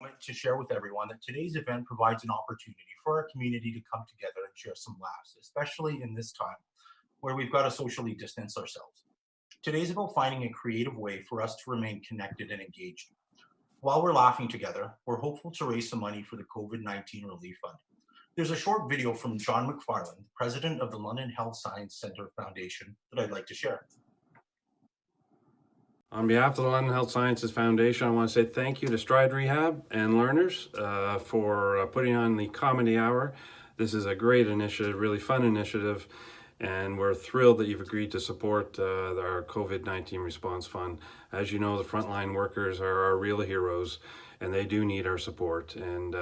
want to share with everyone that today's event provides an opportunity for our community to come together and share some laughs, especially in this time where we've got to socially distance ourselves. Today's about finding a creative way for us to remain connected and engaged. While we're laughing together, we're hopeful to raise some money for the COVID-19 Relief Fund. There's a short video from John McFarland, president of the London Health Science Centre Foundation, that I'd like to share. On behalf of the London Health Sciences Foundation, I want to say thank you to Stride Rehab and learners for putting on the Comedy Hour. This is a great initiative, really fun initiative, and we're thrilled that you've agreed to support our COVID-19 Response Fund. As you know, the frontline workers are our real heroes, and they do need our support. And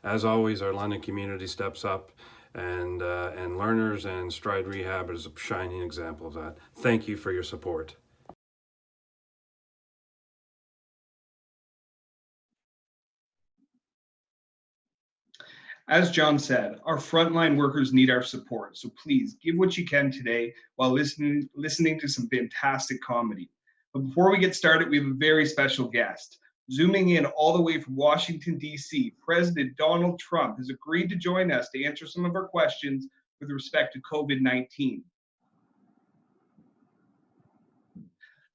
as always, our London community steps up, and learners and Stride Rehab is a shining example of that. Thank you for your support. As John said, our frontline workers need our support, so please give what you can today while listening to some fantastic comedy. But before we get started, we have a very special guest. Zooming in all the way from Washington, D.C., President Donald Trump has agreed to join us to answer some of our questions with respect to COVID-19.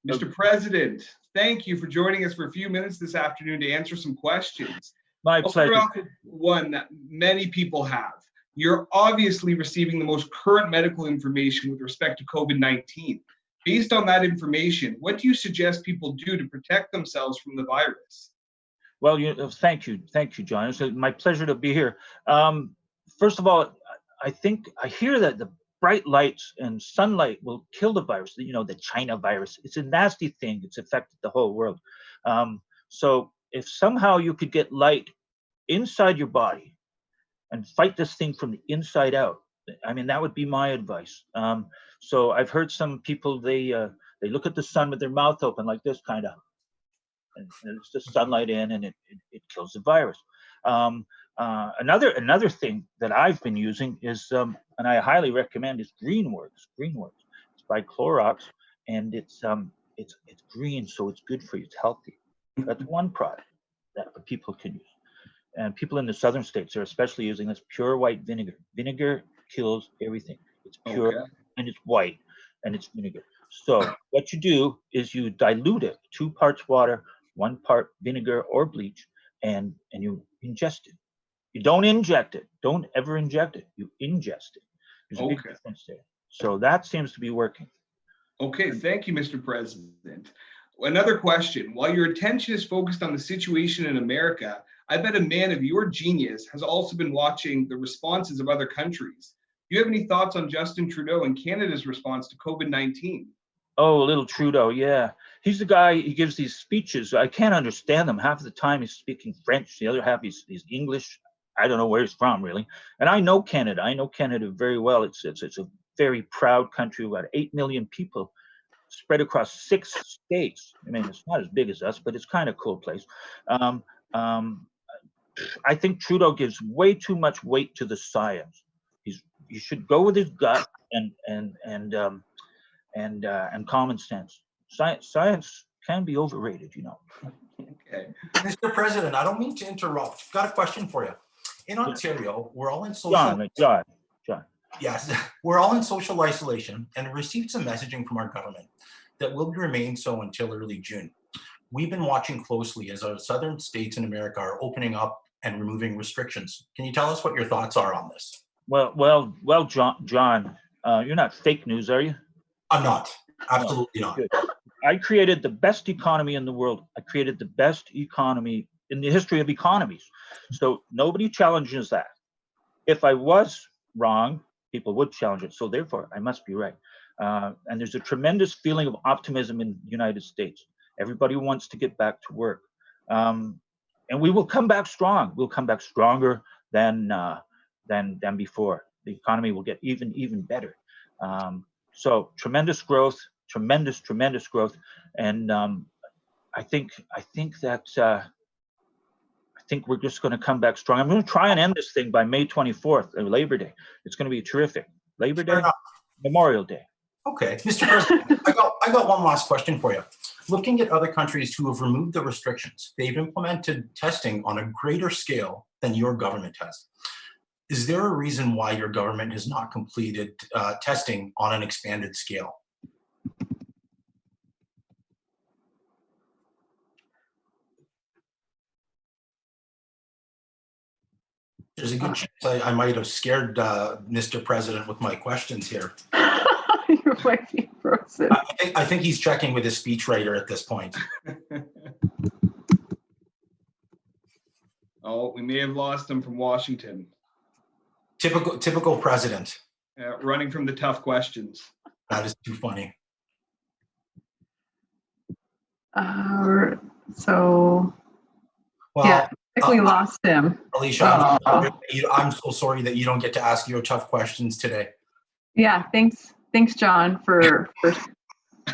Mr. President, thank you for joining us for a few minutes this afternoon to answer some questions. My pleasure. One that many people have. You're obviously receiving the most current medical information with respect to COVID-19. Based on that information, what do you suggest people do to protect themselves from the virus? Well, thank you, John. It's my pleasure to be here. First of all, I hear that the bright lights and sunlight will kill the virus. You know, the China virus. It's a nasty thing. It's affected the whole world. So if somehow you could get light inside your body and fight this thing from the inside out, I mean, that would be my advice. So I've heard some people, they look at the sun with their mouth open like this, kind of, and it's the sunlight in, and it kills the virus. Another thing that I've been using is, and I highly recommend, is GreenWorks. It's by Clorox, and it's green, so it's good for you. It's healthy. That's one product that people can use. And people in the southern states are especially using this pure white vinegar. Vinegar kills everything. It's pure, and it's white, and it's vinegar. So what you do is you dilute it, 2 parts water, 1 part vinegar or bleach, and you ingest it. You don't inject it. Don't ever inject it. You ingest it. There's a big difference there. So that seems to be working. Okay, thank you, Mr. President. Another question. While your attention is focused on the situation in America, I bet a man of your genius has also been watching the responses of other countries. Do you have any thoughts on Justin Trudeau and Canada's response to COVID-19? Oh, little Trudeau, yeah. He's the guy, he gives these speeches. I can't understand them. Half of the time he's speaking French, the other half he's English. I don't know where he's from, really. And I know Canada. I know Canada very well. It's a very proud country. We've got 8 million people spread across 6 states. I mean, it's not as big as us, but it's kind of a cool place. I think Trudeau gives way too much weight to the science. You should go with his gut and common sense. Science can be overrated, you know. Okay. Mr. President, I don't mean to interrupt. Got a question for you. In Ontario, we're all in social... John. Yes, we're all in social isolation and received some messaging from our government that will remain so until early June. We've been watching closely as our southern states in America are opening up and removing restrictions. Can you tell us what your thoughts are on this? Well, John, you're not fake news, are you? I'm not. Absolutely not. Good. I created the best economy in the world. I created the best economy in the history of economies. So nobody challenges that. If I was wrong, people would challenge it. So therefore, I must be right. And there's a tremendous feeling of optimism in the United States. Everybody wants to get back to work. And we will come back strong. We'll come back stronger than before. The economy will get even better. So tremendous growth, tremendous growth. And I think we're just going to come back strong. I'm going to try and end this thing by May 24th, Labor Day. It's going to be terrific. Labor Day, Memorial Day. Okay, Mr. President, I got one last question for you. Looking at other countries who have removed the restrictions, they've implemented testing on a greater scale than your government has. Is there a reason why your government has not completed testing on an expanded scale? There's a good chance I might have scared Mr. President with my questions here. You're like being frozen. I think he's checking with his speechwriter at this point. Oh, we may have lost him from Washington, Typical president. running from the tough questions. That is too funny. So Well, yeah, I think we lost him. Alicia, Oh. I'm so sorry that you don't get to ask your tough questions today. Yeah, thanks, John, for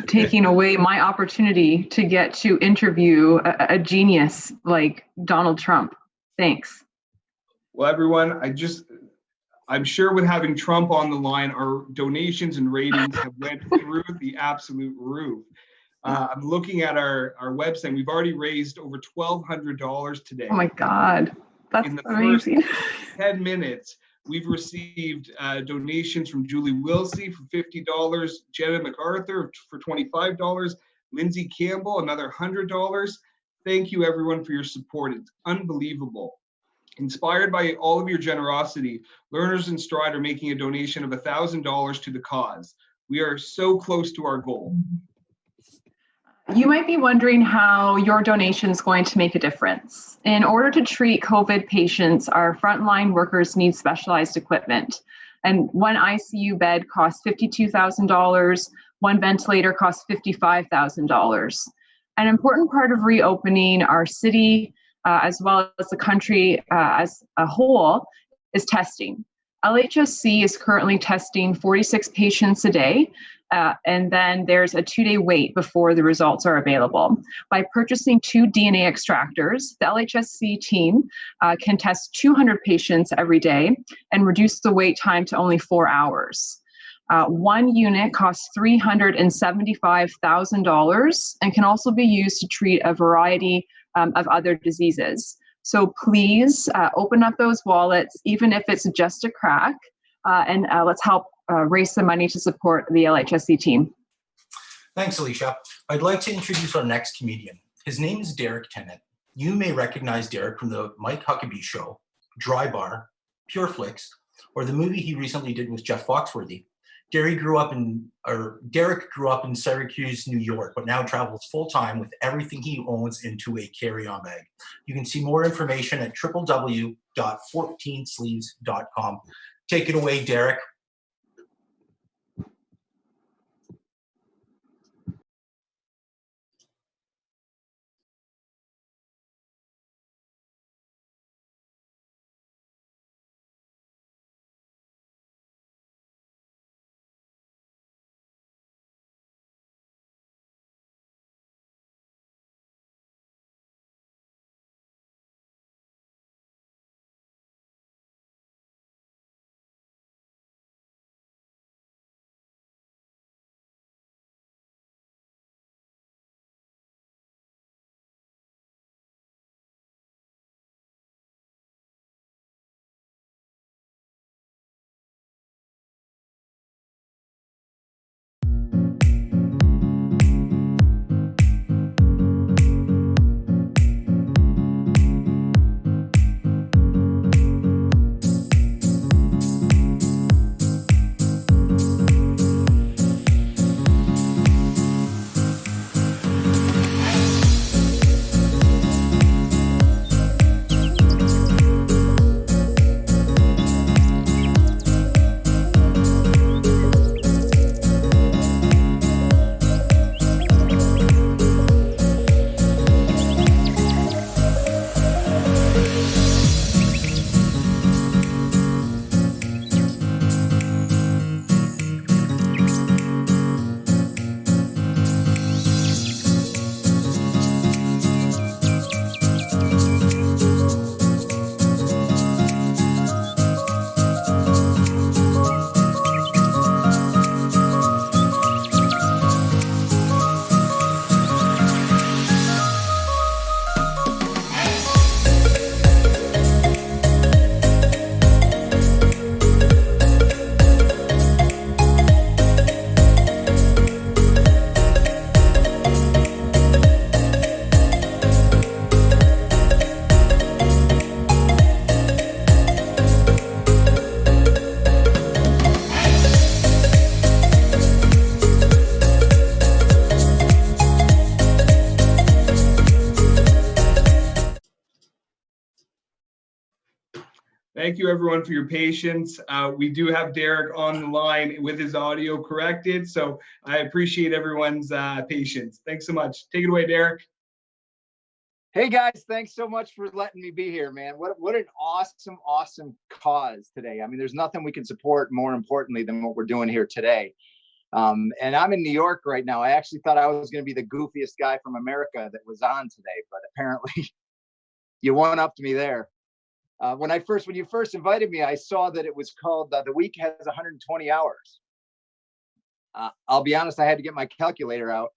taking away my opportunity to get to interview a genius like Donald Trump. Thanks. Well, everyone, I'm sure with having Trump on the line, our donations and ratings have went through the absolute roof. I'm looking at our website. We've already raised over $1,200 today. Oh my God, that's In the amazing. 10 minutes, we've received donations from Julie Wilsey for $50, Jenna MacArthur for $25, Lindsay Campbell, another $100. Thank you, everyone, for your support. It's unbelievable. Inspired by all of your generosity, Learners in Stride are making a donation of $1,000 to the cause. We are so close to our goal. You might be wondering how your donation is going to make a difference. In order to treat COVID patients, our frontline workers need specialized equipment. And one ICU bed costs $52,000, one ventilator costs $55,000. An important part of reopening our city, as well as the country as a whole, is testing. LHSC is currently testing 46 patients a day, and then there's a 2-day wait before the results are available. By purchasing 2 DNA extractors, the LHSC team can test 200 patients every day and reduce the wait time to only 4 hours. One unit costs $375,000 and can also be used to treat a variety of other diseases. So please open up those wallets, even if it's just a crack, and let's help raise some money to support the LHSC team. Thanks, Alicia. I'd like to introduce our next comedian. His name is Derek Tennant. You may recognize Derek from the Mike Huckabee Show, Dry Bar, Pure Flix, or the movie he recently did with Jeff Foxworthy. Derek grew up in Syracuse, New York, but now travels full-time with everything he owns into a carry-on bag. You can see more information at www.14sleeves.com. Take it away, Derek. Thank you, everyone, for your patience. We do have Derek on the line with his audio corrected, so I appreciate everyone's patience. Thanks so much. Take it away, Derek. Hey guys, thanks so much for letting me be here, man. What an awesome cause today. I mean, there's nothing we can support more importantly than what we're doing here today. And I'm in New York right now. I actually thought I was going to be the goofiest guy from America that was on today, but apparently you one upped me there. When you first invited me, I saw that it was called The Week Has 120 Hours. I'll be honest, I had to get my calculator out.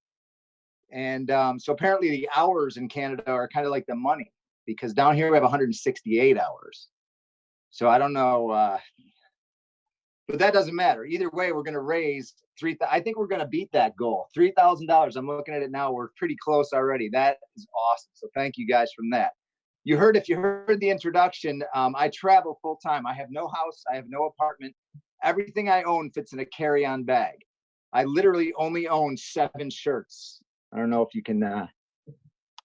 And so apparently the hours in Canada are kind of like the money, because down here we have 168 hours. So I don't know, but that doesn't matter. Either way, we're going to raise I think we're going to beat that goal. $3,000. I'm looking at it now. We're pretty close already. That is awesome. So thank you guys from that. If you heard the introduction, I travel full time. I have no house. I have no apartment. Everything I own fits in a carry-on bag. I literally only own 7 shirts. I don't know if you can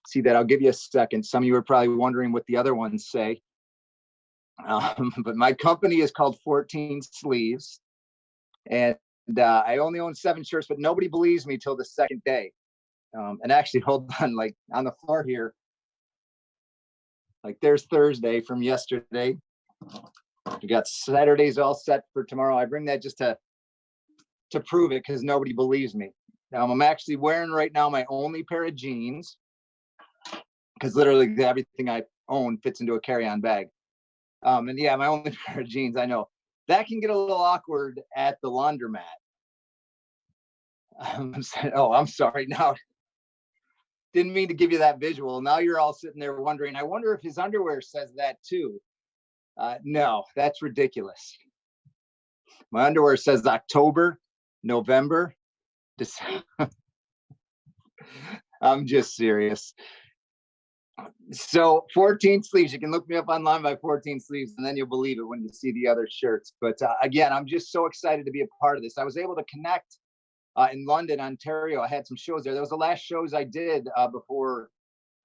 see that. I'll give you a second. Some of you are probably wondering what the other ones say. But my company is called 14 Sleeves. And I only own 7 shirts, but nobody believes me till the second day. And actually, hold on, like on the floor here, like there's Thursday from yesterday. We got Saturdays all set for tomorrow. I bring that just to prove it, because nobody believes me. I'm actually wearing right now my only pair of jeans, because literally everything I own fits into a carry-on bag. And yeah, my only pair of jeans. I know that can get a little awkward at the laundromat. Oh, I'm sorry. Now, didn't mean to give you that visual. Now you're all sitting there wondering, I wonder if his underwear says that too. No, that's ridiculous. My underwear says October, November, December. I'm just serious. So 14 Sleeves, you can look me up online by 14 Sleeves, and then you'll believe it when you see the other shirts. But again, I'm just so excited to be a part of this. I was able to connect in London, Ontario. I had some shows there. That was the last shows I did before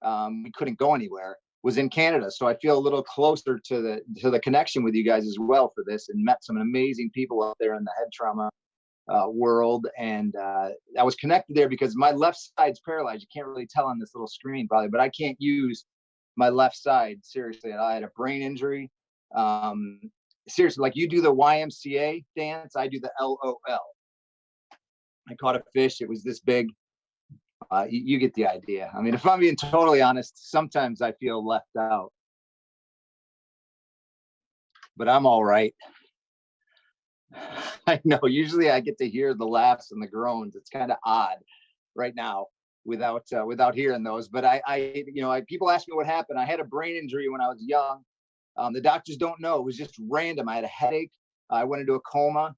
we couldn't go anywhere, was in Canada. So I feel a little closer to the connection with you guys as well for this, and met some amazing people out there in the head trauma world. And I was connected there because my left side's paralyzed. You can't really tell on this little screen probably, but I can't use my left side. Seriously, I had a brain injury. Seriously, like you do the YMCA dance, I do the LOL. I caught a fish. It was this big. You get the idea. I mean, if I'm being totally honest, sometimes I feel left out, but I'm all right. I know. Usually I get to hear the laughs and the groans. It's kind of odd right now without hearing those. But people ask me what happened. I had a brain injury when I was young. The doctors don't know. It was just random. I had a headache. I went into a coma.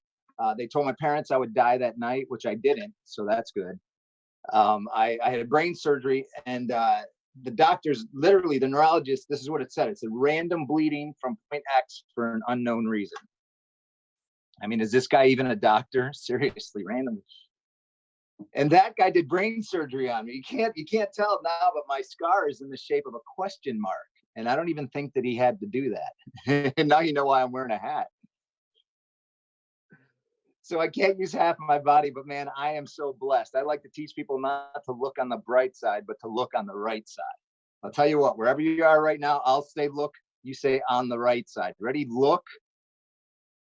They told my parents I would die that night, which I didn't. So that's good. I had a brain surgery, and the doctors, literally the neurologist, this is what it said. It said random bleeding from point X for an unknown reason. I mean, is this guy even a doctor? Seriously, random. And that guy did brain surgery on me. You can't tell now, but my scar is in the shape of a question mark. And I don't even think that he had to do that. And now you know why I'm wearing a hat. So I can't use half of my body, but man, I am so blessed. I like to teach people not to look on the bright side, but to look on the right side. I'll tell you what, wherever you are right now, I'll say look, you say on the right side. Ready? Look.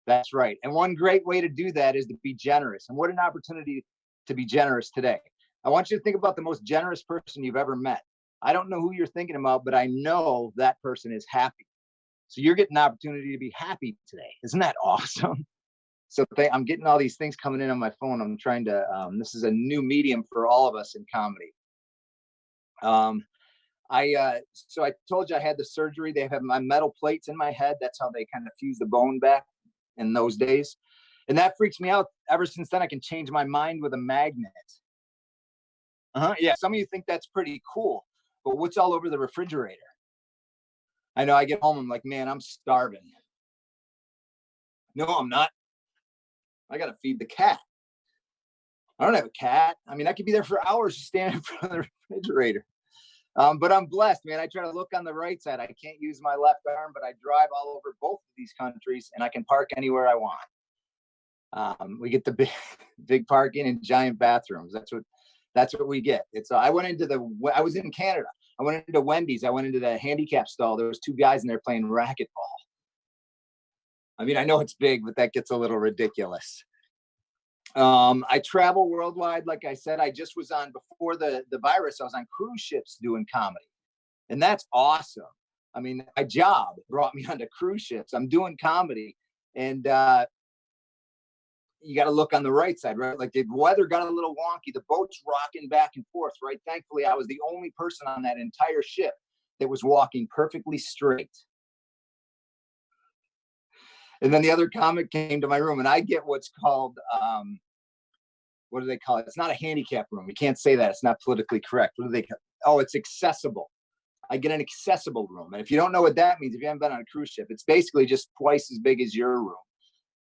That's right. And one great way to do that is to be generous. And what an opportunity to be generous today. I want you to think about the most generous person you've ever met. I don't know who you're thinking about, but I know that person is happy. So you're getting an opportunity to be happy today. Isn't that awesome? So I'm getting all these things coming in on my phone. I'm trying to, this is a new medium for all of us in comedy. So I told you I had the surgery. They have my metal plates in my head. That's how they kind of fuse the bone back in those days. And that freaks me out. Ever since then, I can change my mind with a magnet. Yeah, some of you think that's pretty cool, but what's all over the refrigerator? I know I get home, I'm like, man, I'm starving. No, I'm not. I got to feed the cat. I don't have a cat. I mean, I could be there for hours just standing in front of the refrigerator. But I'm blessed, man. I try to look on the right side. I can't use my left arm, but I drive all over both of these countries, and I can park anywhere I want. We get the big parking and giant bathrooms. That's what we get. I was in Canada. I went into Wendy's. I went into the handicap stall. There was 2 guys in there playing racquetball. I mean, I know it's big, but that gets a little ridiculous. I travel worldwide. Like I said, I just was on, before the virus, I was on cruise ships doing comedy. And that's awesome. I mean, my job brought me onto cruise ships. I'm doing comedy. And you got to look on the right side, right? Like the weather got a little wonky. The boat's rocking back and forth, right? Thankfully, I was the only person on that entire ship that was walking perfectly straight. And then the other comic came to my room, and I get what's called, what do they call it? It's not a handicap room. You can't say that. It's not politically correct. What do they call it? Oh, it's accessible. I get an accessible room. And if you don't know what that means, if you haven't been on a cruise ship, it's basically just twice as big as your room,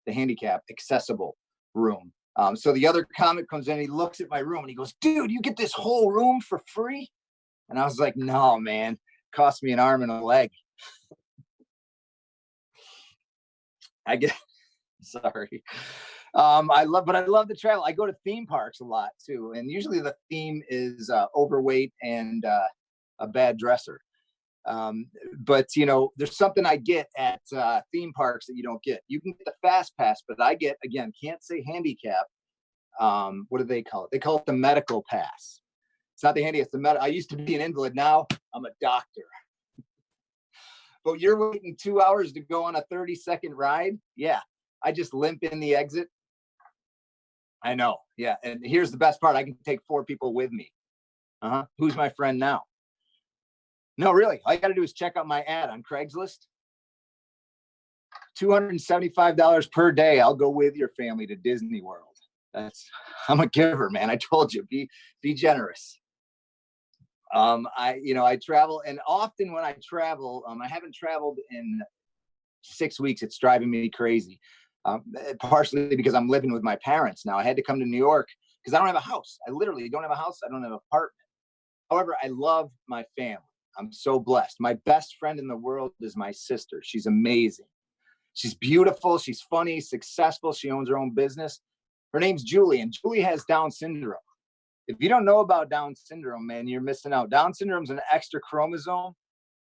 the handicap accessible room. So the other comic comes in, he looks at my room and he goes, dude, you get this whole room for free? And I was like, no, man, it cost me an arm and a leg. Sorry. I love the travel. I go to theme parks a lot too. And usually the theme is overweight and a bad dresser. But you know, there's something I get at theme parks that you don't get. You can get the fast pass, but I get, again, can't say handicap. What do they call it? They call it the medical pass. It's not the handicap, it's the I used to be an invalid. Now I'm a doctor. But you're waiting 2 hours to go on a 30-second ride? Yeah. I just limp in the exit. I know. Yeah. And here's the best part. I can take 4 people with me. Who's my friend now? No, really. All you got to do is check out my ad on Craigslist. $275 per day. I'll go with your family to Disney World. I'm a giver, man. I told you, be generous. I travel, and often when I travel, I haven't traveled in 6 weeks. It's driving me crazy. Partially because I'm living with my parents now. I had to come to New York because I don't have a house. I literally don't have a house. I don't have an apartment. However, I love my family. I'm so blessed. My best friend in the world is my sister. She's amazing. She's beautiful. She's funny, successful. She owns her own business. Her name's Julie, and Julie has Down syndrome. If you don't know about Down syndrome, man, you're missing out. Down syndrome is an extra chromosome,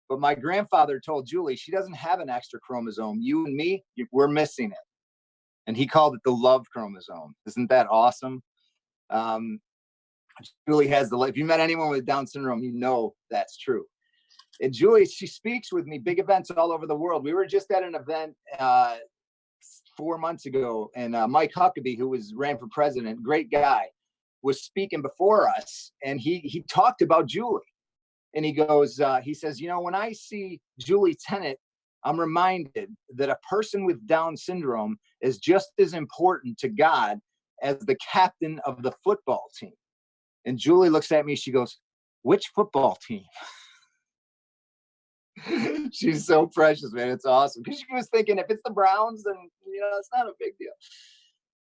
but my grandfather told Julie she doesn't have an extra chromosome. You and me, we're missing it. And he called it the love chromosome. Isn't that awesome? Julie has if you met anyone with Down syndrome, you know that's true. And Julie, she speaks with me, big events all over the world. We were just at an event 4 months ago, and Mike Huckabee, who ran for president, great guy, was speaking before us, and he talked about Julie. And he goes, he says, you know, when I see Julie Tennant, I'm reminded that a person with Down syndrome is just as important to God as the captain of the football team. And Julie looks at me, she goes, which football team? She's so precious, man. It's awesome. Because she was thinking, if it's the Browns, then, you know, it's not a big deal.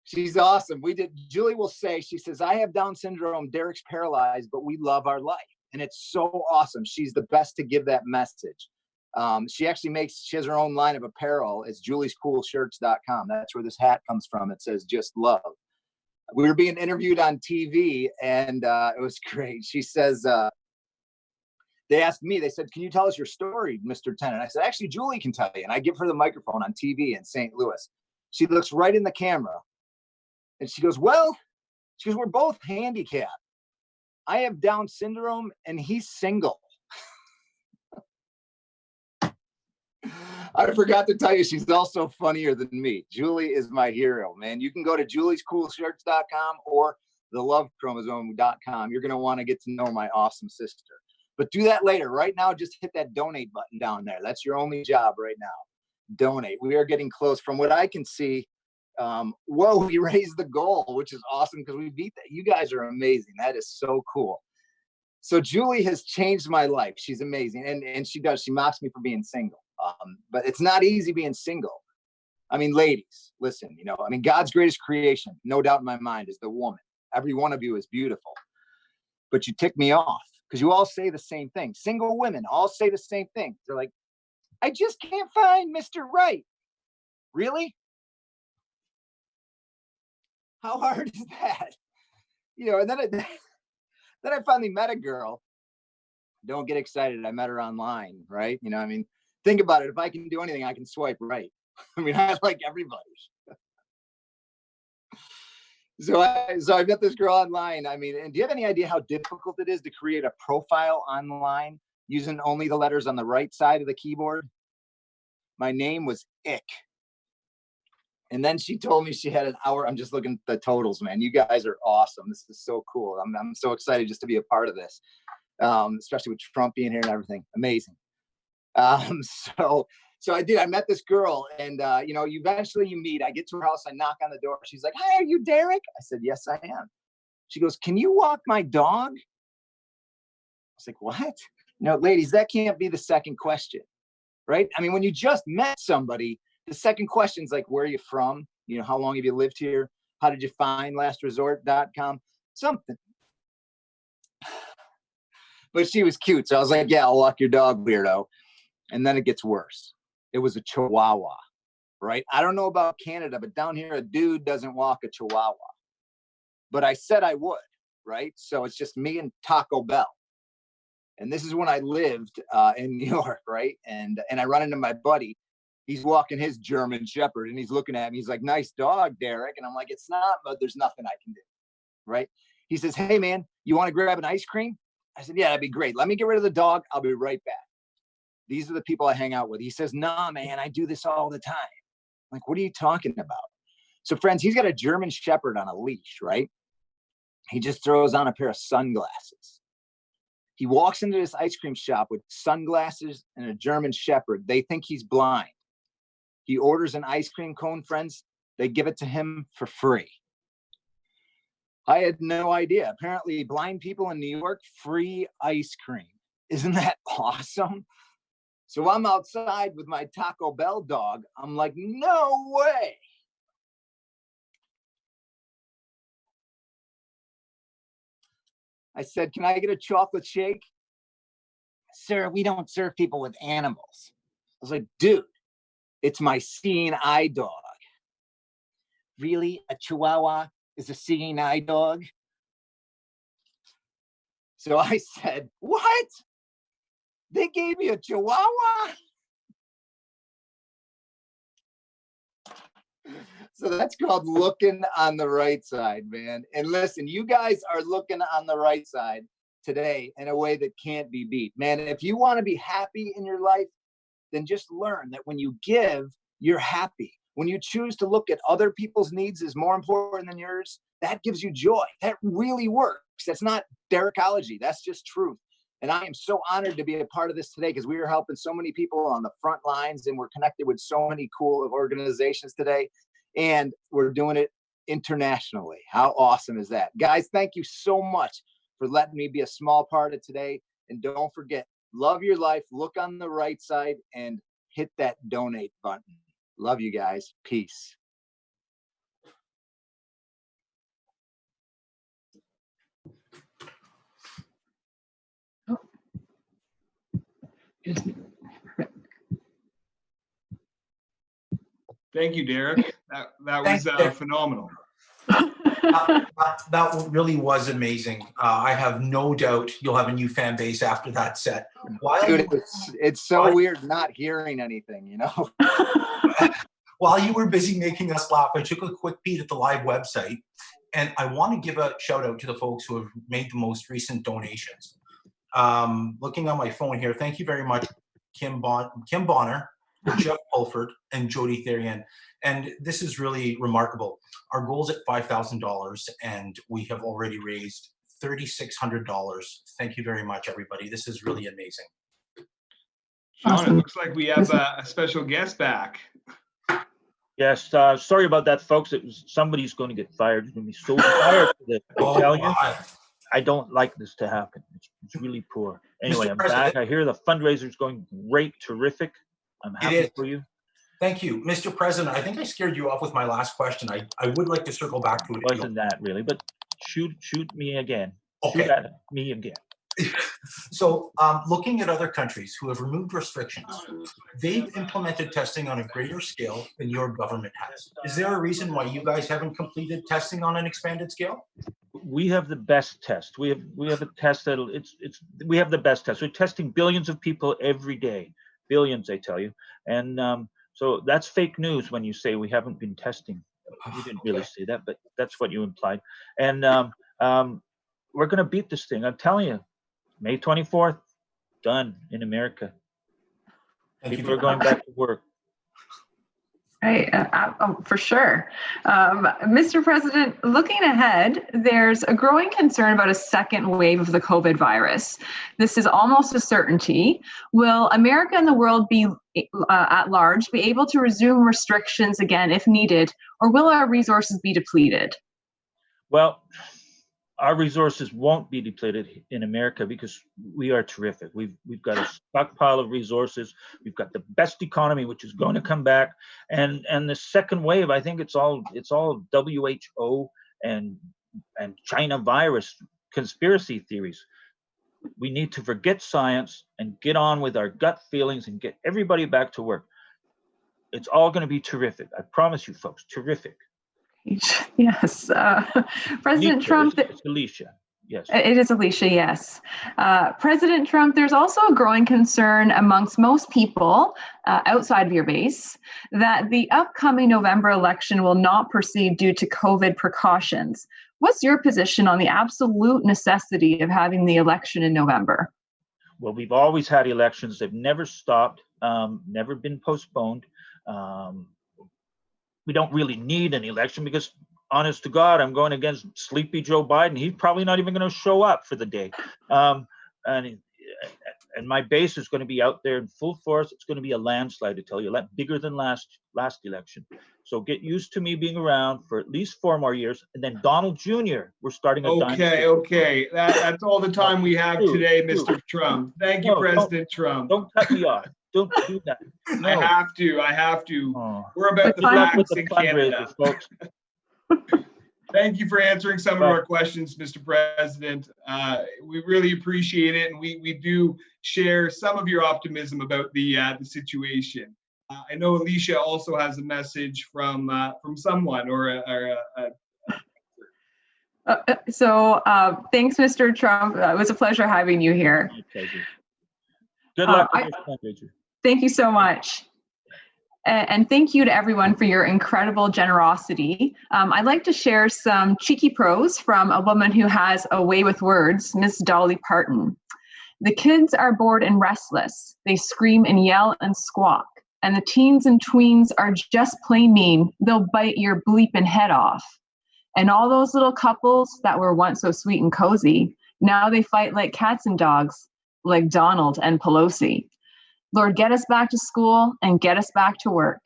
She's awesome. Julie will say, she says, I have Down syndrome, Derek's paralyzed, but we love our life. And it's so awesome. She's the best to give that message. She has her own line of apparel. It's juliescoolshirts.com. That's where this hat comes from. It says, just love. We were being interviewed on TV, and it was great. She says, they asked me, they said, can you tell us your story, Mr. Tennant? I said, actually, Julie can tell you. And I give her the microphone on TV in St. Louis. She looks right in the camera, and she goes, we're both handicapped. I have Down syndrome, and he's single. I forgot to tell you, she's also funnier than me. Julie is my hero, man. You can go to juliescoolshirts.com or thelovechromosome.com. You're going to want to get to know my awesome sister. But do that later. Right now, just hit that donate button down there. That's your only job right now. Donate. We are getting close. From what I can see, we raised the goal, which is awesome because we beat that. You guys are amazing. That is so cool. So Julie has changed my life. She's amazing. And she does. She mocks me for being single. But it's not easy being single. I mean, ladies, listen, you know, I mean, God's greatest creation, no doubt in my mind, is the woman. Every one of you is beautiful. But you tick me off because you all say the same thing. Single women all say the same thing. They're like, I just can't find Mr. Right. Really? How hard is that? You know, and then I finally met a girl. Don't get excited. I met her online, right? You know, I mean, think about it. If I can do anything, I can swipe right. I mean, I like everybody. So I met this girl online. I mean, and do you have any idea how difficult it is to create a profile online using only the letters on the right side of the keyboard? My name was Ick. And then she told me she had an hour. I'm just looking at the totals, man. You guys are awesome. This is so cool. I'm so excited just to be a part of this, especially with Trump being here and everything. Amazing. So I did. I met this girl, and you know, eventually you meet. I get to her house. I knock on the door. She's like, "Hi, are you Derek?" I said, "Yes, I am." She goes, "Can you walk my dog?" I was like, "What?" No, ladies, that can't be the second question, right? I mean, when you just met somebody, the second question is like, where are you from? You know, how long have you lived here? How did you find lastresort.com? Something. But she was cute. So I was like, yeah, I'll walk your dog, weirdo. And then it gets worse. It was a Chihuahua, right? I don't know about Canada, but down here, a dude doesn't walk a Chihuahua. But I said I would, right? So it's just me and Taco Bell. And this is when I lived in New York, right? And I run into my buddy. He's walking his German Shepherd, and he's looking at me. He's like, "Nice dog, Derek." And I'm like, "It's not, but there's nothing I can do." Right? He says, "Hey, man, you want to grab an ice cream?" I said, "Yeah, that'd be great. Let me get rid of the dog. I'll be right back." These are the people I hang out with. He says, "Nah, man, I do this all the time." I'm like, what are you talking about? So, friends, he's got a German Shepherd on a leash, right? He just throws on a pair of sunglasses. He walks into this ice cream shop with sunglasses and a German Shepherd. They think he's blind. He orders an ice cream cone, friends. They give it to him for free. I had no idea. Apparently, blind people in New York, free ice cream. Isn't that awesome? So I'm outside with my Taco Bell dog. I'm like, no way. I said, "Can I get a chocolate shake?" "Sir, we don't serve people with animals." I was like, "Dude, it's my seeing eye dog." "Really? A Chihuahua is a seeing eye dog?" So I said, "What? They gave me a Chihuahua?" So that's called looking on the right side, man. And listen, you guys are looking on the right side today in a way that can't be beat. Man, if you want to be happy in your life, then just learn that when you give, you're happy. When you choose to look at other people's needs as more important than yours, that gives you joy. That really works. That's not Derekology. That's just truth. And I am so honored to be a part of this today because we are helping so many people on the front lines, and we're connected with so many cool organizations today. And we're doing it internationally. How awesome is that? Guys, thank you so much for letting me be a small part of today. And don't forget, love your life, look on the right side, and hit that donate button. Love you guys. Peace. Thank you, Derek. That was phenomenal. That really was amazing. I have no doubt you'll have a new fan base after that set. Dude, it's so weird not hearing anything, you know? While you were busy making us laugh, I took a quick peek at the live website, and I want to give a shout out to the folks who have made the most recent donations. Looking on my phone here, thank you very much, Kim Bonner, Jeff Pulford, and Jody Therian. And this is really remarkable. Our goal's at $5,000, and we have already raised $3,600. Thank you very much, everybody. This is really amazing. Sean, awesome. It looks like we have a special guest back. Yes, sorry about that, folks. Somebody's going to get fired. It's going to be so fired for this. I tell you, I don't like this to happen. It's really poor. Anyway, I'm back. I hear the fundraiser's going great, terrific. I'm happy for you. Thank you. Mr. President, I think I scared you off with my last question. I would like to circle back to it. It wasn't that really, but shoot me again. Okay. Shoot at me again. So looking at other countries who have removed restrictions, they've implemented testing on a greater scale than your government has. Is there a reason why you guys haven't completed testing on an expanded scale? We have the best test. We have a test that we have the best test. We're testing billions of people every day, billions, I tell you. And so that's fake news when you say we haven't been testing. You didn't really say that, but that's what you implied. And we're going to beat this thing. I'm telling you, May 24th, done in America. People are going back to work. Right, for sure. Mr. President, looking ahead, there's a growing concern about a second wave of the COVID virus. This is almost a certainty. Will America and the world be at large be able to resume restrictions again if needed, or will our resources be depleted? Well, our resources won't be depleted in America because we are terrific. We've got a stockpile of resources. We've got the best economy, which is going to come back. And the second wave, I think it's all WHO and China virus conspiracy theories. We need to forget science and get on with our gut feelings and get everybody back to work. It's all going to be terrific. I promise you, folks, terrific. Yes, President Trump. It's Alicia. Yes. It is Alicia, yes. President Trump, there's also a growing concern amongst most people outside of your base that the upcoming November election will not proceed due to COVID precautions. What's your position on the absolute necessity of having the election in November? Well, we've always had elections. They've never stopped, never been postponed. We don't really need an election because, honest to God, I'm going against sleepy Joe Biden. He's probably not even going to show up for the day. And my base is going to be out there in full force. It's going to be a landslide, to tell you, a lot bigger than last election. So get used to me being around for at least 4 more years. And then Donald Jr., we're starting a dynasty. Okay. That's all the time we have today, Mr. Trump. Thank you, President Trump. Don't cut me off. Don't do that. No. I have to. Oh. We're about the facts in Canada. Folks. Thank you for answering some of our questions, Mr. President. We really appreciate it, and we do share some of your optimism about the situation. I know Alicia also has a message from someone or So thanks, Mr. Trump. It was a pleasure having you here. Okay. Good luck with your fundraiser. Thank you so much. And thank you to everyone for your incredible generosity. I'd like to share some cheeky prose from a woman who has a way with words, Miss Dolly Parton. The kids are bored and restless. They scream and yell and squawk. And the teens and tweens are just plain mean. They'll bite your bleeping head off. And all those little couples that were once so sweet and cozy, now they fight like cats and dogs, like Donald and Pelosi. Lord, get us back to school and get us back to work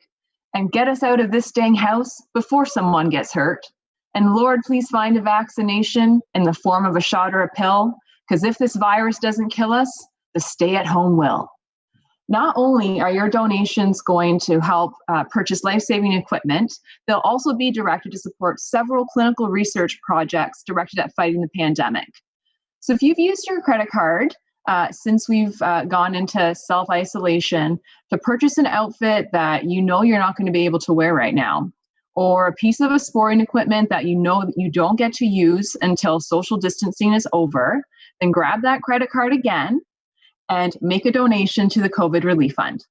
and get us out of this dang house before someone gets hurt. And Lord, please find a vaccination in the form of a shot or a pill, because if this virus doesn't kill us, the stay-at-home will. Not only are your donations going to help purchase life-saving equipment, they'll also be directed to support several clinical research projects directed at fighting the pandemic. So if you've used your credit card since we've gone into self-isolation to purchase an outfit that you know you're not going to be able to wear right now, or a piece of a sporting equipment that you know that you don't get to use until social distancing is over, then grab that credit card again and make a donation to the COVID Relief Fund.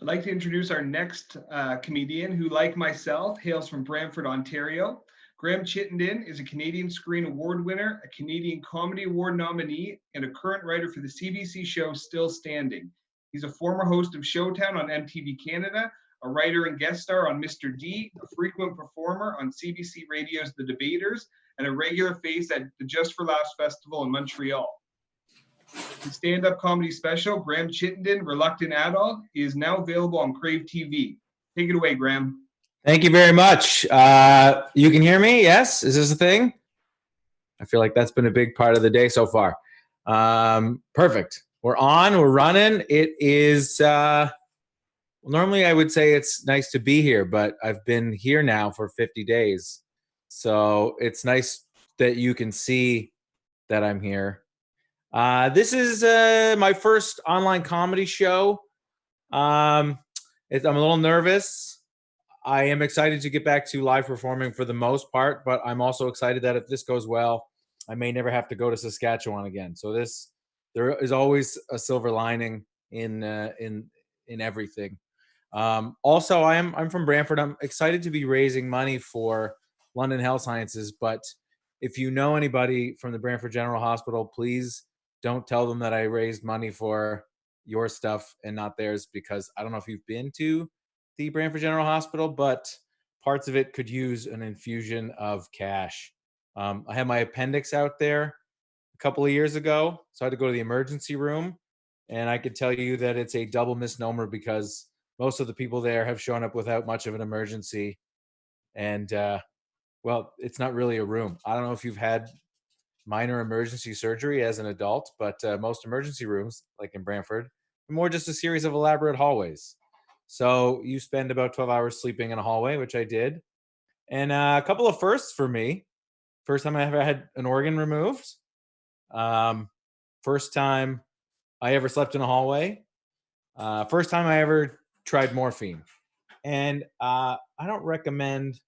I'd like to introduce our next comedian who, like myself, hails from Brantford, Ontario. Graham Chittenden is a Canadian Screen Award winner, a Canadian Comedy Award nominee, and a current writer for the CBC show Still Standing. He's a former host of Showtown on MTV Canada, a writer and guest star on Mr. D, a frequent performer on CBC Radio's The Debaters, and a regular face at the Just for Laughs Festival in Montreal. The stand-up comedy special, Graham Chittenden, Reluctant Adult, is now available on Crave TV. Take it away, Graham. Thank you very much. You can hear me? Yes? Is this a thing? I feel like that's been a big part of the day so far. Perfect. We're on. We're running. It is, normally I would say it's nice to be here, but I've been here now for 50 days. So it's nice that you can see that I'm here. This is my first online comedy show. I'm a little nervous. I am excited to get back to live performing for the most part, but I'm also excited that if this goes well, I may never have to go to Saskatchewan again. So there is always a silver lining in everything. Also, I'm from Brantford. I'm excited to be raising money for London Health Sciences, but if you know anybody from the Brantford General Hospital, please don't tell them that I raised money for your stuff and not theirs, because I don't know if you've been to the Brantford General Hospital, but parts of it could use an infusion of cash. I had my appendix out there a couple of years ago, so I had to go to the emergency room, and I could tell you that it's a double misnomer because most of the people there have shown up without much of an emergency, and well, it's not really a room. I don't know if you've had minor emergency surgery as an adult, but most emergency rooms, like in Brantford, are more just a series of elaborate hallways. So you spend about 12 hours sleeping in a hallway, which I did. And a couple of firsts for me. First time I ever had an organ removed. First time I ever slept in a hallway. First time I ever tried morphine. And I don't recommend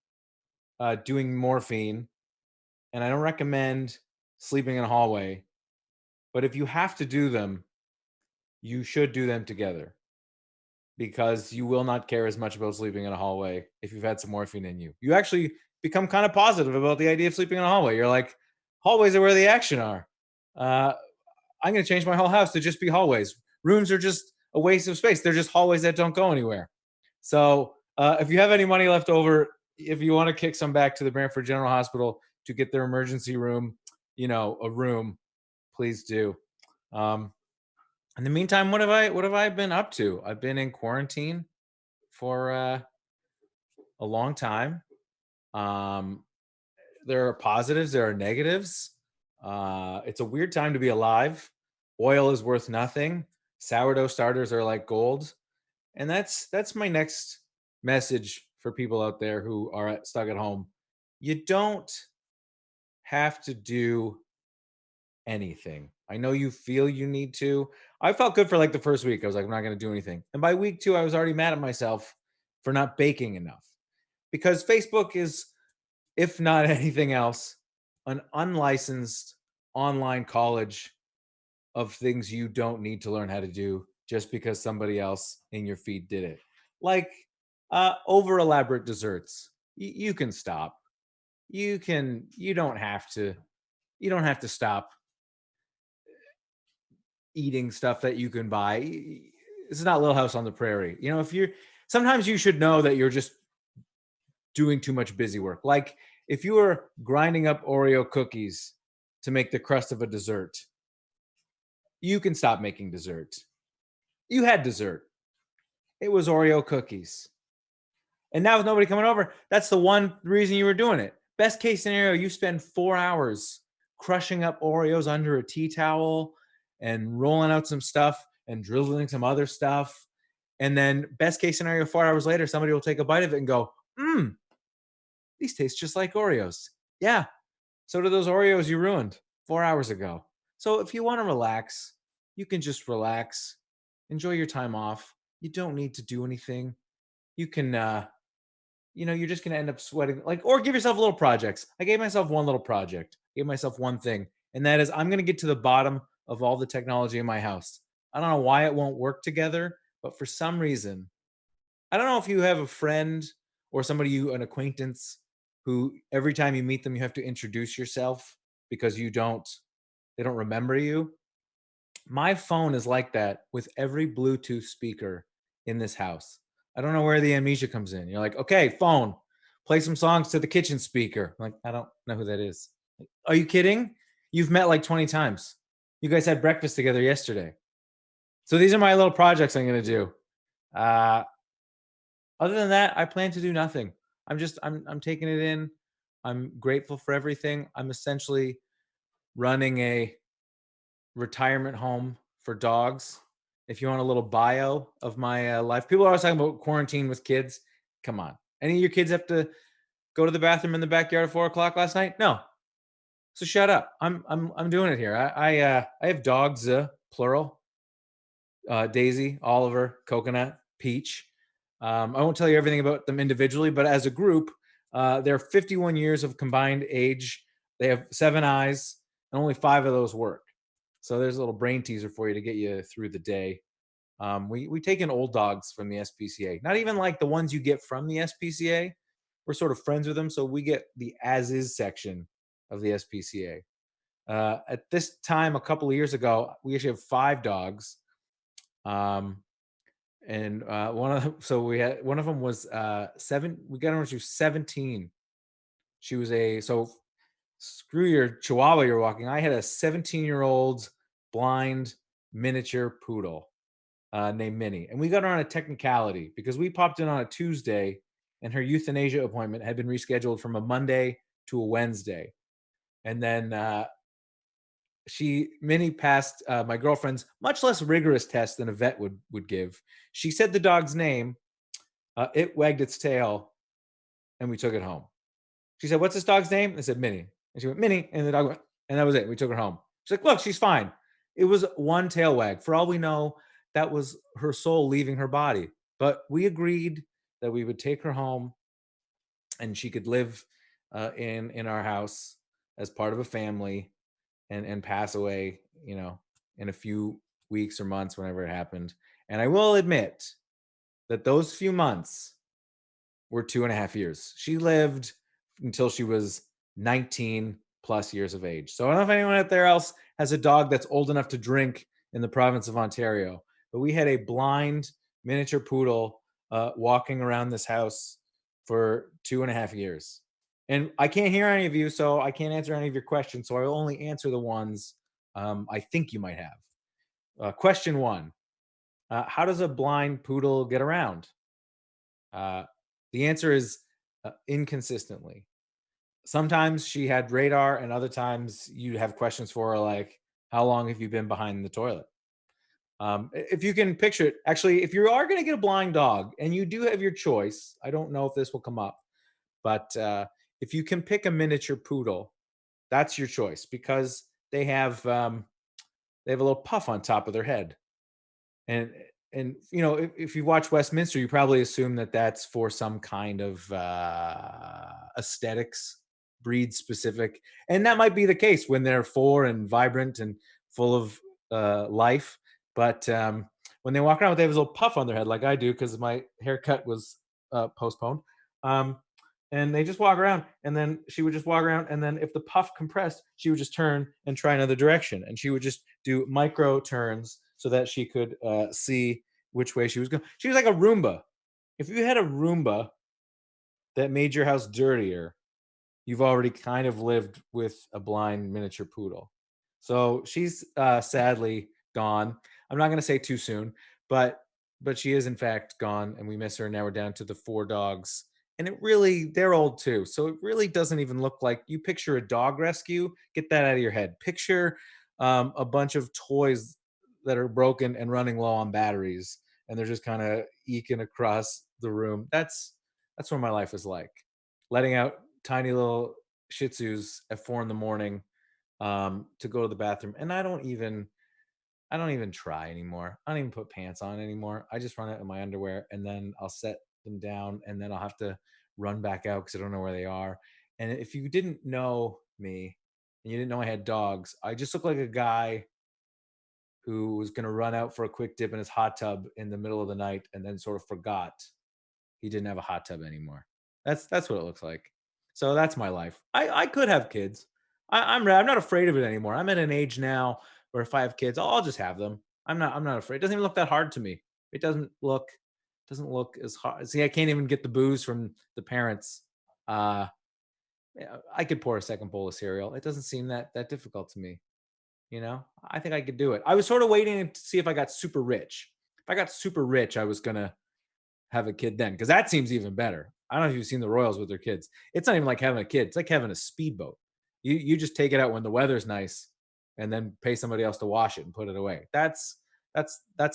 doing morphine, and I don't recommend sleeping in a hallway. But if you have to do them, you should do them together, because you will not care as much about sleeping in a hallway if you've had some morphine in you. You actually become kind of positive about the idea of sleeping in a hallway. You're like, hallways are where the action are. I'm going to change my whole house to just be hallways. Rooms are just a waste of space. They're just hallways that don't go anywhere. So if you have any money left over, if you want to kick some back to the Brantford General Hospital to get their emergency room, a room, please do. In the meantime, what have I been up to? I've been in quarantine for a long time. There are positives, there are negatives. It's a weird time to be alive. Oil is worth nothing. Sourdough starters are like gold. And that's my next message for people out there who are stuck at home. You don't have to do anything. I know you feel you need to. I felt good for like the first week. I was like, I'm not going to do anything. And by week 2, I was already mad at myself for not baking enough, because Facebook is, if not anything else, an unlicensed online college of things you don't need to learn how to do just because somebody else in your feed did it. Like over elaborate desserts. You can stop. You don't have to stop eating stuff that you can buy. It's not Little House on the Prairie. Sometimes you should know that you're just doing too much busy work. Like if you were grinding up Oreo cookies to make the crust of a dessert, you can stop making dessert. You had dessert. It was Oreo cookies. And now with nobody coming over, that's the one reason you were doing it. Best case scenario, you spend 4 hours crushing up Oreos under a tea towel and rolling out some stuff and drizzling some other stuff. And then best case scenario, 4 hours later, somebody will take a bite of it and go, these taste just like Oreos. Yeah, so do those Oreos you ruined 4 hours ago. So if you want to relax, you can just relax. Enjoy your time off. You don't need to do anything. You can, you're just going to end up sweating. Or give yourself little projects. I gave myself one little project. I gave myself one thing. And that is, I'm going to get to the bottom of all the technology in my house. I don't know why it won't work together, but for some reason, I don't know if you have a friend or an acquaintance who every time you meet them, you have to introduce yourself because they don't remember you. My phone is like that with every Bluetooth speaker in this house. I don't know where the amnesia comes in. You're like, okay, phone, play some songs to the kitchen speaker. I'm like, I don't know who that is. Are you kidding? You've met like 20 times. You guys had breakfast together yesterday. So these are my little projects I'm going to do. Other than that, I plan to do nothing. I'm taking it in. I'm grateful for everything. I'm essentially running a retirement home for dogs. If you want a little bio of my life, people are always talking about quarantine with kids. Come on. Any of your kids have to go to the bathroom in the backyard at 4 o'clock last night? No. So shut up. I'm doing it here. I have dogs, plural. Daisy, Oliver, Coconut, Peach. I won't tell you everything about them individually, but as a group, they're 51 years of combined age. They have 7 eyes, and only 5 of those work. So there's a little brain teaser for you to get you through the day. We take in old dogs from the SPCA, not even like the ones you get from the SPCA. We're sort of friends with them, so we get the as is section of the SPCA. At this time, a couple of years ago, we actually have 5 dogs. And one of them, so we had one of them was 7. We got her when she was 17. She was so screw your Chihuahua you're walking. I had a 17-year-old blind miniature poodle named Minnie, and we got her on a technicality because we popped in on a Tuesday, and her euthanasia appointment had been rescheduled from a Monday to a Wednesday, and then Minnie passed my girlfriend's much less rigorous test than a vet would give. She said the dog's name, it wagged its tail, and we took it home. She said, "What's this dog's name?" I said, "Minnie." And she went, "Minnie," and the dog went, and that was it. We took her home. She's like, "Look, she's fine." It was one tail wag. For all we know, that was her soul leaving her body. But we agreed that we would take her home, and she could live in our house as part of a family, and pass away, in a few weeks or months, whenever it happened. And I will admit that those few months were 2.5 years. She lived until she was 19 plus years of age. So I don't know if anyone out there else has a dog that's old enough to drink in the province of Ontario, but we had a blind miniature poodle walking around this house for 2.5 years. And I can't hear any of you, so I can't answer any of your questions. So I will only answer the ones I think you might have. Question 1. How does a blind poodle get around? The answer is inconsistently. Sometimes she had radar, and other times you have questions for her like, how long have you been behind the toilet? If you can picture it, actually, if you are going to get a blind dog, and you do have your choice, I don't know if this will come up, but if you can pick a miniature poodle, that's your choice because they have a little puff on top of their head, and if you watch Westminster, you probably assume that that's for some kind of aesthetics, breed specific, and that might be the case when they're 4 and vibrant and full of life. But when they walk around, they have a little puff on their head, like I do, because my haircut was postponed. And they just walk around, and then she would just walk around, and then if the puff compressed, she would just turn and try another direction, and she would just do micro turns so that she could see which way she was going. She was like a Roomba. If you had a Roomba that made your house dirtier, you've already kind of lived with a blind miniature poodle. So she's sadly gone. I'm not going to say too soon, but she is in fact gone, and we miss her. Now we're down to the 4 dogs. And they're old too. So it really doesn't even look like, you picture a dog rescue, get that out of your head. Picture a bunch of toys that are broken and running low on batteries, and they're just kind of eking across the room. That's what my life is like. Letting out tiny little Shih Tzus at 4 a.m. To go to the bathroom. And I don't even try anymore. I don't even put pants on anymore. I just run out in my underwear, and then I'll set them down, and then I'll have to run back out because I don't know where they are. And if you didn't know me and you didn't know I had dogs, I just look like a guy who was going to run out for a quick dip in his hot tub in the middle of the night and then sort of forgot he didn't have a hot tub anymore. That's what it looks like. So that's my life. I could have kids. I'm not afraid of it anymore. I'm at an age now where if I have kids, I'll just have them. I'm not afraid. It doesn't even look that hard to me. It doesn't look as hard. See, I can't even get the booze from the parents. I could pour a second bowl of cereal. It doesn't seem that difficult to me. I think I could do it. I was sort of waiting to see if I got super rich. If I got super rich, I was gonna have a kid then, because that seems even better. I don't know if you've seen the Royals with their kids. It's not even like having a kid. It's like having a speedboat. You just take it out when the weather's nice, and then pay somebody else to wash it and put it away. That's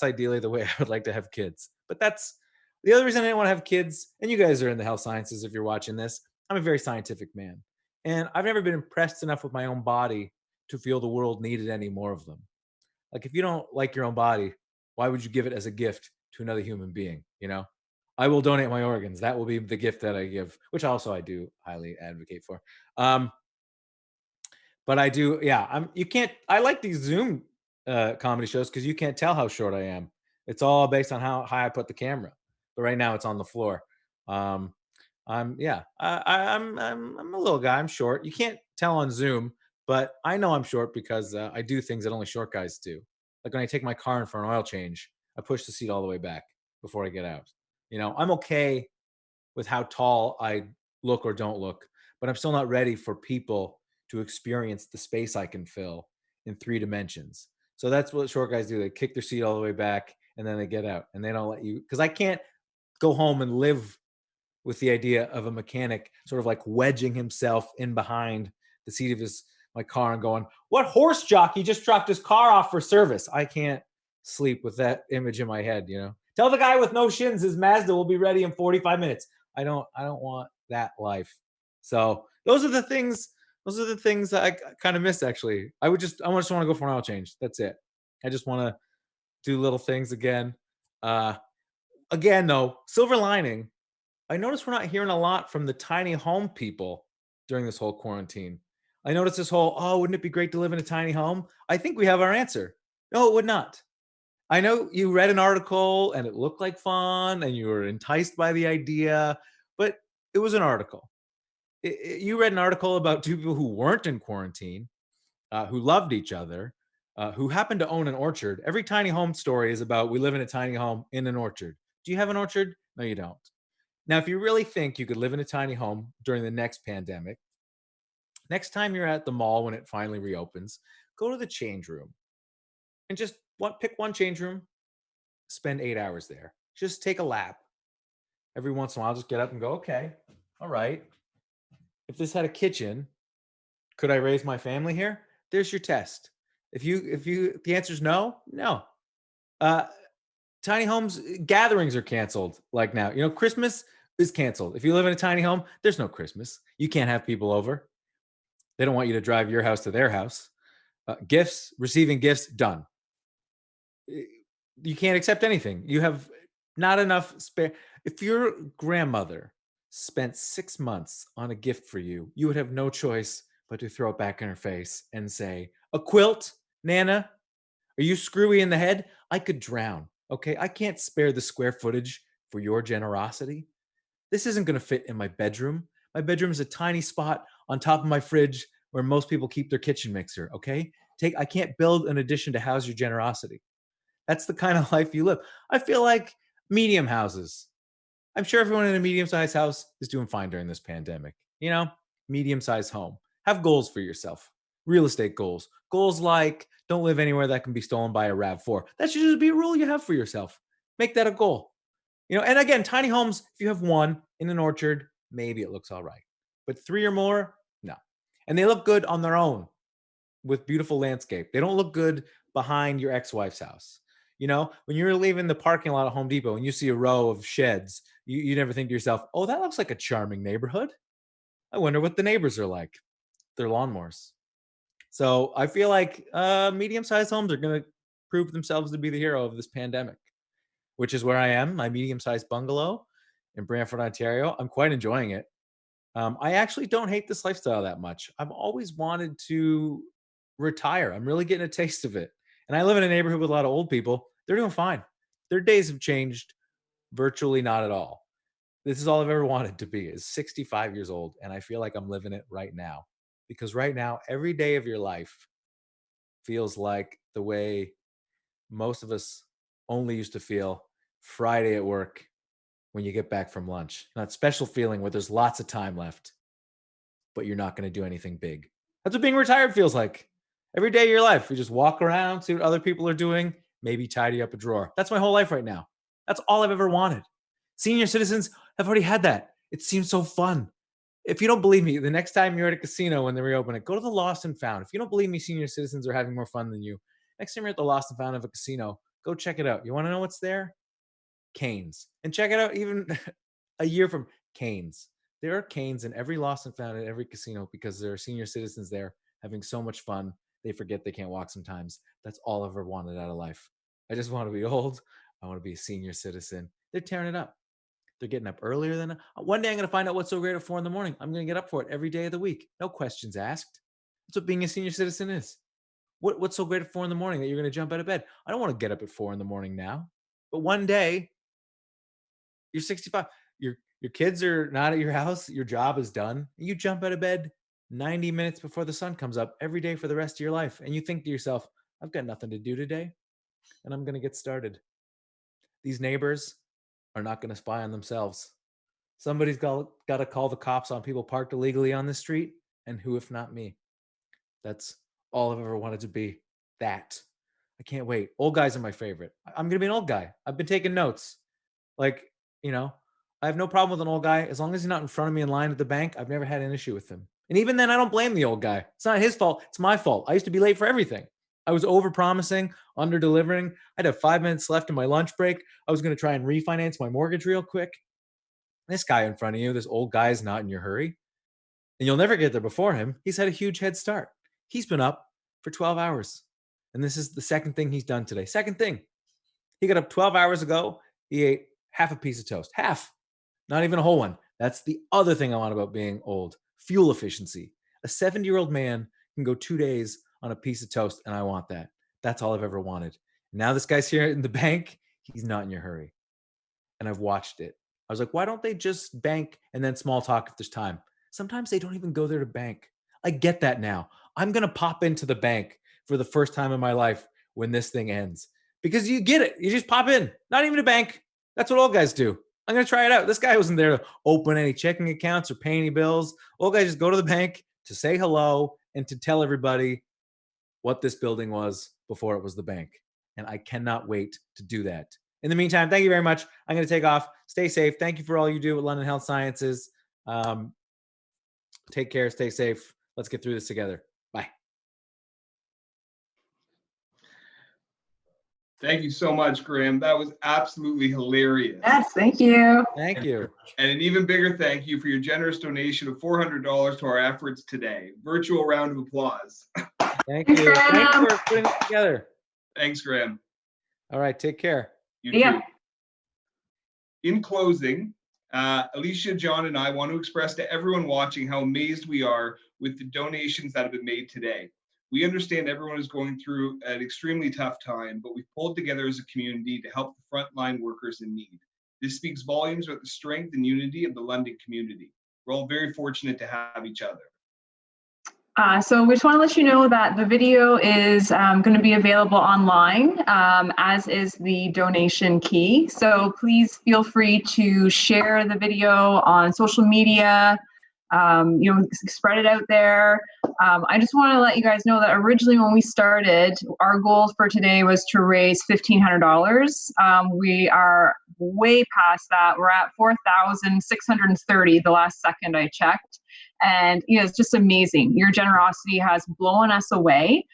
ideally the way I would like to have kids. But that's the other reason I didn't want to have kids. And you guys are in the health sciences if you're watching this. I'm a very scientific man. And I've never been impressed enough with my own body to feel the world needed any more of them. Like, if you don't like your own body, why would you give it as a gift to another human being? You know, I will donate my organs. That will be the gift that I give, which also I do highly advocate for. Um, but I do, yeah. You can't. I like these Zoom comedy shows because you can't tell how short I am. It's all based on how high I put the camera. But right now, it's on the floor. Um, yeah. I'm a little guy. I'm short. You can't tell on Zoom, but I know I'm short because I do things that only short guys do. Like when I take my car in for an oil change, I push the seat all the way back before I get out. You know, I'm okay with how tall I look or don't look, but I'm still not ready for people to experience the space I can fill in 3 dimensions. So that's what short guys do. They kick their seat all the way back and then they get out and they don't let you, because I can't go home and live with the idea of a mechanic sort of like wedging himself in behind the seat of my car and going, "What horse jockey just dropped his car off for service?" I can't sleep with that image in my head, you know. Tell the guy with no shins his Mazda will be ready in 45 minutes. I don't want that life. So those are the things that I kind of miss actually. I just want to go for an oil change. That's it. I just want to do little things again. Again though, silver lining, I noticed we're not hearing a lot from the tiny home people during this whole quarantine. I noticed this whole, "Oh, wouldn't it be great to live in a tiny home?" I think we have our answer. No, it would not. I know you read an article and it looked like fun and you were enticed by the idea, but it was an article. You read an article about 2 people who weren't in quarantine, who loved each other, who happened to own an orchard. Every tiny home story is about we live in a tiny home in an orchard. Do you have an orchard? No, you don't. Now, if you really think you could live in a tiny home during the next pandemic, next time you're at the mall when it finally reopens, go to the change room and just pick one change room, spend 8 hours there. Just take a lap. Every once in a while, just get up and go, "Okay, all right. If this had a kitchen, could I raise my family here?" There's your test. If the answer is no, no. Uh, Tiny homes gatherings are canceled. Like now, you know, Christmas is canceled. If you live in a tiny home, there's no Christmas. You can't have people over. They don't want you to drive your house to their house. Receiving gifts, done. You can't accept anything. You have not enough spare. If your grandmother spent 6 months on a gift for you, you would have no choice but to throw it back in her face and say, "A quilt, Nana? Are you screwy in the head? I could drown. Okay, I can't spare the square footage for your generosity. This isn't going to fit in my bedroom. My bedroom is a tiny spot on top of my fridge where most people keep their kitchen mixer. Okay, I can't build an addition to house your generosity." That's the kind of life you live. I feel like medium houses. I'm sure everyone in a medium-sized house is doing fine during this pandemic. You know, medium-sized home. Have goals for yourself. Real estate goals. Goals like don't live anywhere that can be stolen by a RAV4. That should just be a rule you have for yourself. Make that a goal. You know, and again, tiny homes, if you have one in an orchard, maybe it looks all right. But 3 or more, no. And they look good on their own with beautiful landscape. They don't look good behind your ex-wife's house. You know, when you're leaving the parking lot of Home Depot and you see a row of sheds, you never think to yourself, "Oh, that looks like a charming neighborhood. I wonder what the neighbors are like." Their lawnmowers. So I feel like medium-sized homes are going to prove themselves to be the hero of this pandemic, which is where I am, my medium-sized bungalow in Brantford, Ontario. I'm quite enjoying it. I actually don't hate this lifestyle that much. I've always wanted to retire. I'm really getting a taste of it. And I live in a neighborhood with a lot of old people. They're doing fine. Their days have changed virtually not at all. This is all I've ever wanted to be is 65 years old. And I feel like I'm living it right now. Because right now, every day of your life feels like the way most of us only used to feel Friday at work when you get back from lunch. That special feeling where there's lots of time left, but you're not going to do anything big. That's what being retired feels like. Every day of your life, you just walk around, see what other people are doing, maybe tidy up a drawer. That's my whole life right now. That's all I've ever wanted. Senior citizens have already had that. It seems so fun. If you don't believe me, the next time you're at a casino when they reopen it, go to the Lost and Found. If you don't believe me, senior citizens are having more fun than you. Next time you're at the Lost and Found of a casino, go check it out. You want to know what's there? Canes. And check it out even a year from Canes. There are canes in every lost and found at every casino because there are senior citizens there having so much fun. They forget they can't walk sometimes. That's all I've ever wanted out of life. I just want to be old. I want to be a senior citizen. They're tearing it up. They're getting up earlier than one day. I'm going to find out what's so great at 4 a.m. I'm going to get up for it every day of the week. No questions asked. That's what being a senior citizen is. What's so great at 4 a.m. that you're going to jump out of bed? I don't want to get up at 4 a.m. now, but one day you're 65. Your kids are not at your house. Your job is done. You jump out of bed 90 minutes before the sun comes up every day for the rest of your life. And you think to yourself, I've got nothing to do today, and I'm going to get started. These neighbors are not going to spy on themselves. Somebody's got to call the cops on people parked illegally on the street. And who, if not me? That's all I've ever wanted to be. That. I can't wait. Old guys are my favorite. I'm going to be an old guy. I've been taking notes. Like, I have no problem with an old guy. As long as he's not in front of me in line at the bank, I've never had an issue with him. And even then, I don't blame the old guy. It's not his fault. It's my fault. I used to be late for everything. I was over-promising, under-delivering. I'd have 5 minutes left in my lunch break. I was going to try and refinance my mortgage real quick. This guy in front of you, this old guy, is not in your hurry. And you'll never get there before him. He's had a huge head start. He's been up for 12 hours. And this is the second thing he's done today. Second thing. He got up 12 hours ago. He ate half a piece of toast. Half. Not even a whole one. That's the other thing I want about being old. Fuel efficiency. A 70-year-old man can go 2 days on a piece of toast, and I want that. That's all I've ever wanted. Now this guy's here in the bank. He's not in your hurry. And I've watched it. I was like, why don't they just bank and then small talk if there's time? Sometimes they don't even go there to bank. I get that now. I'm going to pop into the bank for the first time in my life when this thing ends. Because you get it. You just pop in. Not even a bank. That's what old guys do. I'm going to try it out. This guy wasn't there to open any checking accounts or pay any bills. Old guys just go to the bank to say hello and to tell everybody what this building was before it was the bank. And I cannot wait to do that. In the meantime, thank you very much. I'm going to take off. Stay safe. Thank you for all you do at London Health Sciences. Take care. Stay safe. Let's get through this together. Bye. Thank you so much, Graham. That was absolutely hilarious. Yes, thank you. Thank you. And an even bigger thank you for your generous donation of $400 to our efforts today. Virtual round of applause. Thank you. Thanks for putting it together. Thanks, Graham. All right. Take care. You Yeah. too. In closing, Alicia, John, and I want to express to everyone watching how amazed we are with the donations that have been made today. We understand everyone is going through an extremely tough time, but we've pulled together as a community to help the frontline workers in need. This speaks volumes about the strength and unity of the London community. We're all very fortunate to have each other. So we just want to let you know that the video is going to be available online, as is the donation key. So please feel free to share the video on social media, spread it out there. I just want to let you guys know that originally when we started, our goal for today was to raise $1,500. We are way past that. We're at $4,630 the last second I checked. And, it's just amazing. Your generosity has blown us away.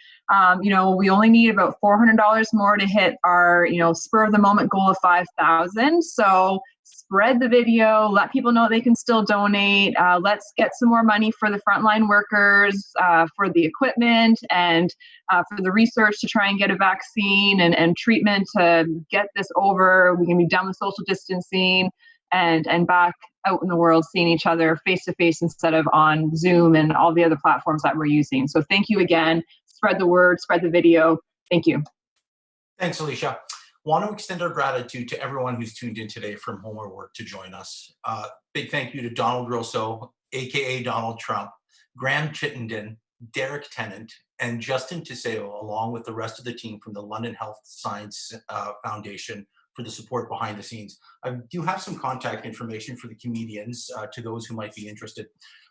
We only need about $400 more to hit our, spur of the moment goal of 5,000. So spread the video, let people know they can still donate. Let's get some more money for the frontline workers, for the equipment, and for the research to try and get a vaccine and treatment to get this over. We can be done with social distancing and back out in the world seeing each other face to face instead of on Zoom and all the other platforms that we're using. So thank you again. Spread the word, spread the video. Thank you. Thanks, Alicia. Want to extend our gratitude to everyone who's tuned in today from home or work to join us. Big thank you to Donald Grosso, aka Donald Trump, Graham Chittenden, Derek Tennant, and Justin Tiseo, along with the rest of the team from the London Health Science Foundation, for the support behind the scenes. I do have some contact information for the comedians, to those who might be interested.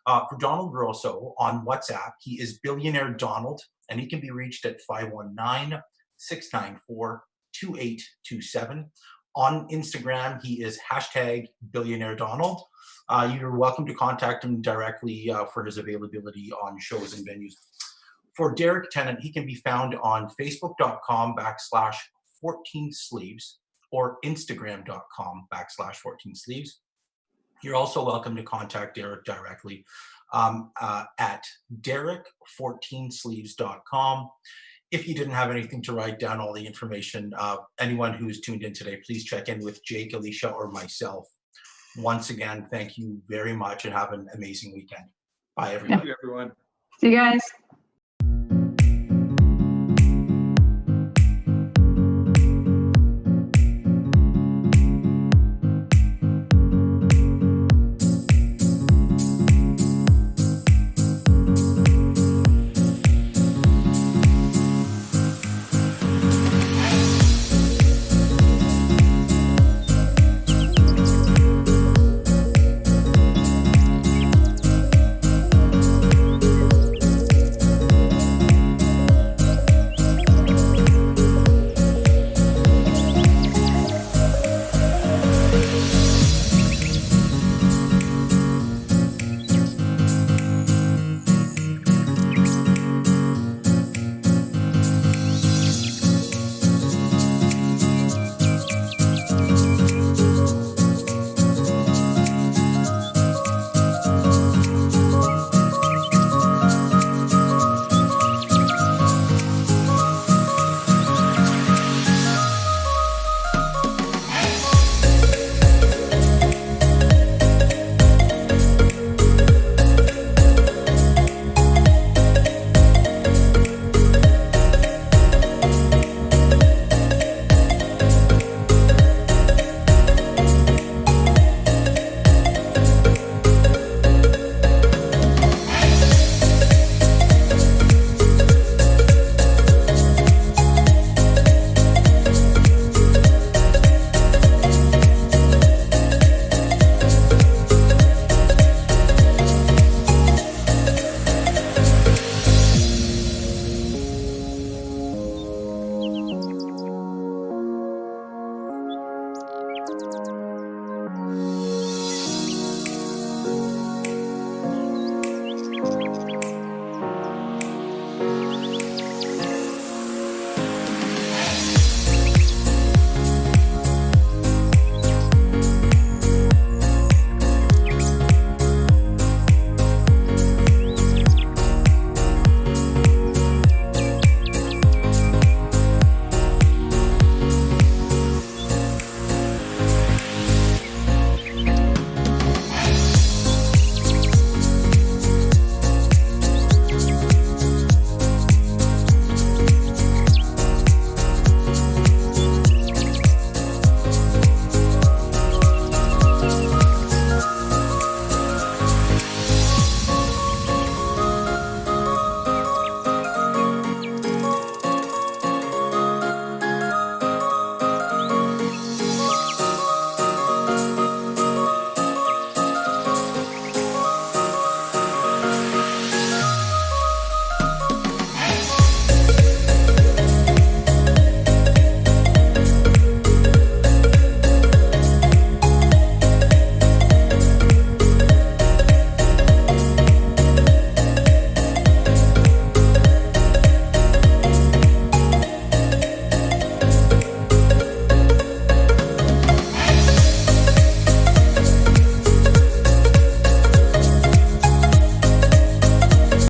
For Donald Grosso on WhatsApp, he is Billionaire Donald, and he can be reached at 519-694-2827. On Instagram, he is #Billionaire Donald. You're welcome to contact him directly for his availability on shows and venues. For Derek Tennant, he can be found on facebook.com/14sleeves or instagram.com/14sleeves. You're also welcome to contact Derek directly at derek14sleeves.com. If you didn't have anything to write down all the information, anyone who's tuned in today, please check in with Jake, Alicia, or myself. Once again, thank you very much and have an amazing weekend. Bye, everyone. Thank you, everyone. See you guys.